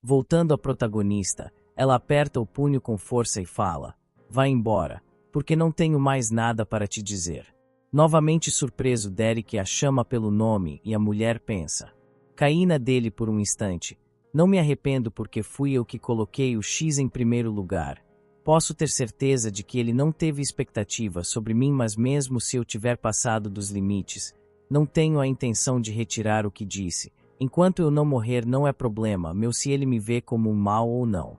Voltando à protagonista, ela aperta o punho com força e fala: "Vá embora, porque não tenho mais nada para te dizer." Novamente surpreso, Derek a chama pelo nome e a mulher pensa. Caí na dele por um instante. Não me arrependo porque fui eu que coloquei o X em primeiro lugar. Posso ter certeza de que ele não teve expectativa sobre mim, mas mesmo se eu tiver passado dos limites, não tenho a intenção de retirar o que disse. Enquanto eu não morrer, não é problema meu se ele me vê como um mal ou não.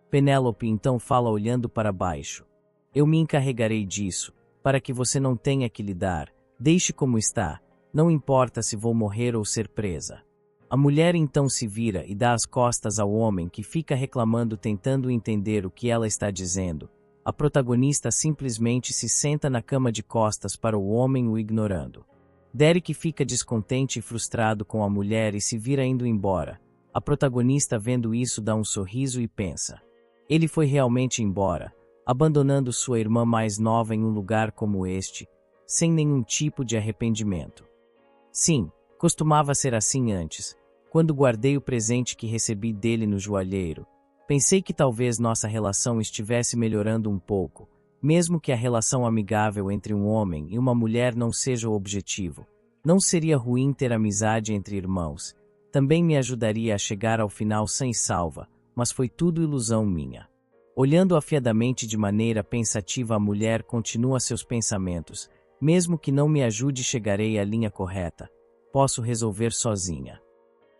Penélope então fala olhando para baixo. Eu me encarregarei disso, para que você não tenha que lidar. Deixe como está, não importa se vou morrer ou ser presa. A mulher então se vira e dá as costas ao homem, que fica reclamando, tentando entender o que ela está dizendo. A protagonista simplesmente se senta na cama de costas para o homem, o ignorando. Derek fica descontente e frustrado com a mulher e se vira indo embora. A protagonista, vendo isso, dá um sorriso e pensa: ele foi realmente embora, abandonando sua irmã mais nova em um lugar como este, sem nenhum tipo de arrependimento. Sim, costumava ser assim antes. Quando guardei o presente que recebi dele no joalheiro, pensei que talvez nossa relação estivesse melhorando um pouco, mesmo que a relação amigável entre um homem e uma mulher não seja o objetivo. Não seria ruim ter amizade entre irmãos. Também me ajudaria a chegar ao final sem salva, mas foi tudo ilusão minha. Olhando afiadamente de maneira pensativa, a mulher continua seus pensamentos. Mesmo que não me ajude, chegarei à linha correta. Posso resolver sozinha.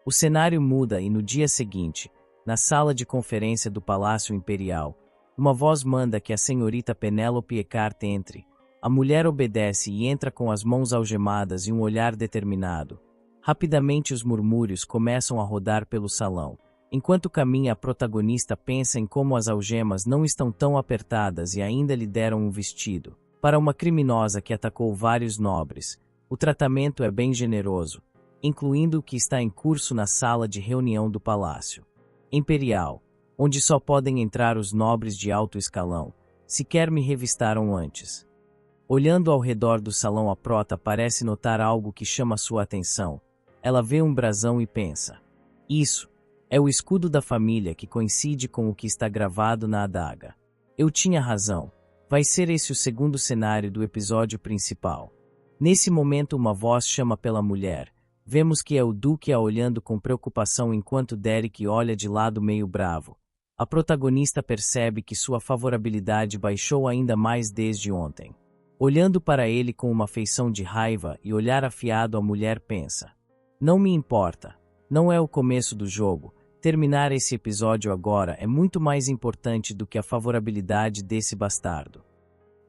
O cenário muda e no dia seguinte, na sala de conferência do Palácio Imperial, uma voz manda que a senhorita Penélope Eckhart entre. A mulher obedece e entra com as mãos algemadas e um olhar determinado. Rapidamente os murmúrios começam a rodar pelo salão. Enquanto caminha, a protagonista pensa em como as algemas não estão tão apertadas e ainda lhe deram um vestido. Para uma criminosa que atacou vários nobres, o tratamento é bem generoso, incluindo o que está em curso na sala de reunião do Palácio Imperial, onde só podem entrar os nobres de alto escalão. Sequer me revistaram antes. Olhando ao redor do salão, a prota parece notar algo que chama sua atenção. Ela vê um brasão e pensa: isso é o escudo da família, que coincide com o que está gravado na adaga. Eu tinha razão. Vai ser esse o segundo cenário do episódio principal. Nesse momento, uma voz chama pela mulher. Vemos que é o Duque a olhando com preocupação, enquanto Derek olha de lado meio bravo. A protagonista percebe que sua favorabilidade baixou ainda mais desde ontem. Olhando para ele com uma feição de raiva e olhar afiado, a mulher pensa: não me importa. Não é o começo do jogo. Terminar esse episódio agora é muito mais importante do que a favorabilidade desse bastardo.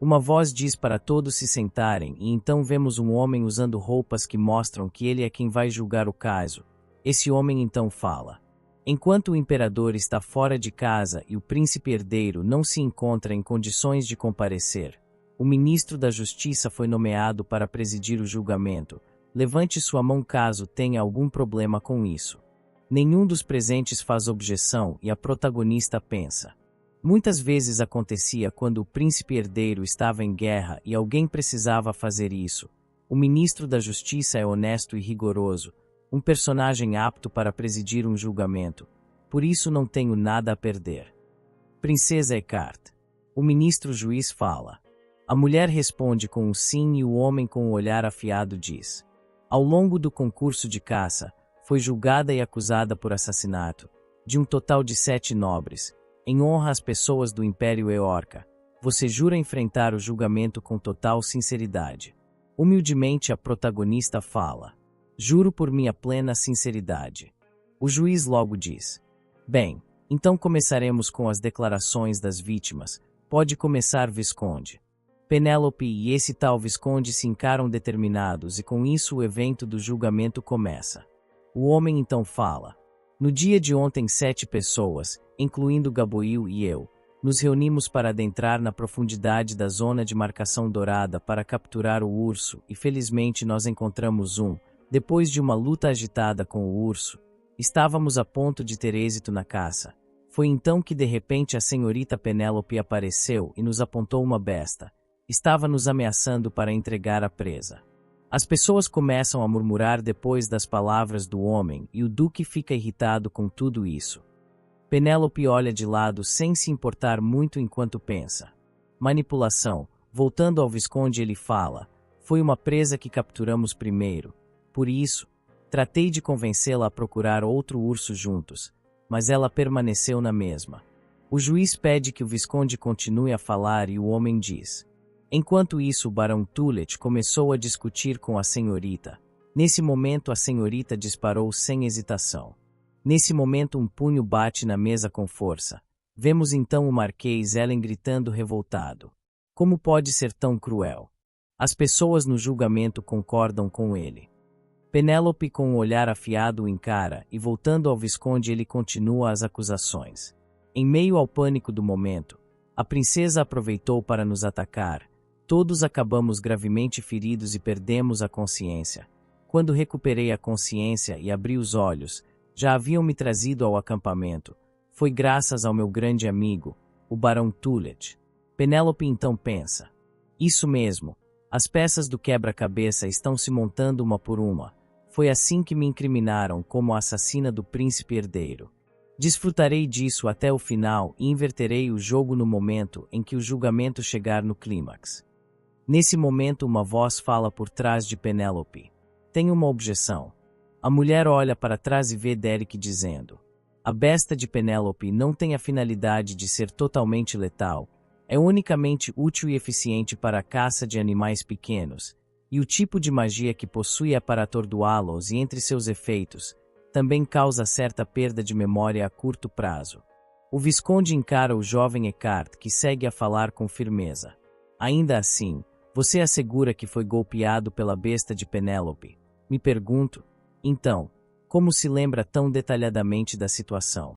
Uma voz diz para todos se sentarem e então vemos um homem usando roupas que mostram que ele é quem vai julgar o caso. Esse homem então fala: enquanto o imperador está fora de casa e o príncipe herdeiro não se encontra em condições de comparecer, o ministro da Justiça foi nomeado para presidir o julgamento. Levante sua mão caso tenha algum problema com isso. Nenhum dos presentes faz objeção e a protagonista pensa: muitas vezes acontecia quando o príncipe herdeiro estava em guerra e alguém precisava fazer isso. O ministro da Justiça é honesto e rigoroso, um personagem apto para presidir um julgamento. Por isso não tenho nada a perder. Princesa Eckhart. O ministro juiz fala. A mulher responde com um sim e o homem, com o olhar afiado, diz: ao longo do concurso de caça, foi julgada e acusada por assassinato, de um total de 7 nobres, em honra às pessoas do Império Eorca. Você jura enfrentar o julgamento com total sinceridade? Humildemente a protagonista fala: juro por minha plena sinceridade. O juiz logo diz: bem, então começaremos com as declarações das vítimas. Pode começar, Visconde. Penélope e esse tal Visconde se encaram determinados e com isso o evento do julgamento começa. O homem então fala: no dia de ontem 7 pessoas, incluindo Gaboil e eu, nos reunimos para adentrar na profundidade da zona de marcação dourada para capturar o urso e felizmente nós encontramos um. Depois de uma luta agitada com o urso, estávamos a ponto de ter êxito na caça. Foi então que de repente a senhorita Penélope apareceu e nos apontou uma besta. Estava nos ameaçando para entregar a presa. As pessoas começam a murmurar depois das palavras do homem e o Duque fica irritado com tudo isso. Penélope olha de lado sem se importar muito enquanto pensa. Manipulação. Voltando ao Visconde, ele fala: foi uma presa que capturamos primeiro. Por isso, tratei de convencê-la a procurar outro urso juntos, mas ela permaneceu na mesma. O juiz pede que o Visconde continue a falar e o homem diz. Enquanto isso, o barão Tullet começou a discutir com a senhorita. Nesse momento, a senhorita disparou sem hesitação. Nesse momento, um punho bate na mesa com força. Vemos então o Marquês Ellen gritando revoltado. Como pode ser tão cruel? As pessoas no julgamento concordam com ele. Penélope, com um olhar afiado, o encara e, voltando ao Visconde, ele continua as acusações. Em meio ao pânico do momento, a princesa aproveitou para nos atacar. Todos acabamos gravemente feridos e perdemos a consciência. Quando recuperei a consciência e abri os olhos, já haviam me trazido ao acampamento. Foi graças ao meu grande amigo, o barão Tullet. Penélope então pensa. Isso mesmo, as peças do quebra-cabeça estão se montando uma por uma. Foi assim que me incriminaram como a assassina do príncipe herdeiro. Desfrutarei disso até o final e inverterei o jogo no momento em que o julgamento chegar no clímax. Nesse momento, uma voz fala por trás de Penélope. Tenho uma objeção. A mulher olha para trás e vê Derek dizendo. A besta de Penélope não tem a finalidade de ser totalmente letal. É unicamente útil e eficiente para a caça de animais pequenos, e o tipo de magia que possui é para atordoá-los e, entre seus efeitos, também causa certa perda de memória a curto prazo. O Visconde encara o jovem Eckhart, que segue a falar com firmeza. Ainda assim, você assegura que foi golpeado pela besta de Penélope. Me pergunto, então, como se lembra tão detalhadamente da situação?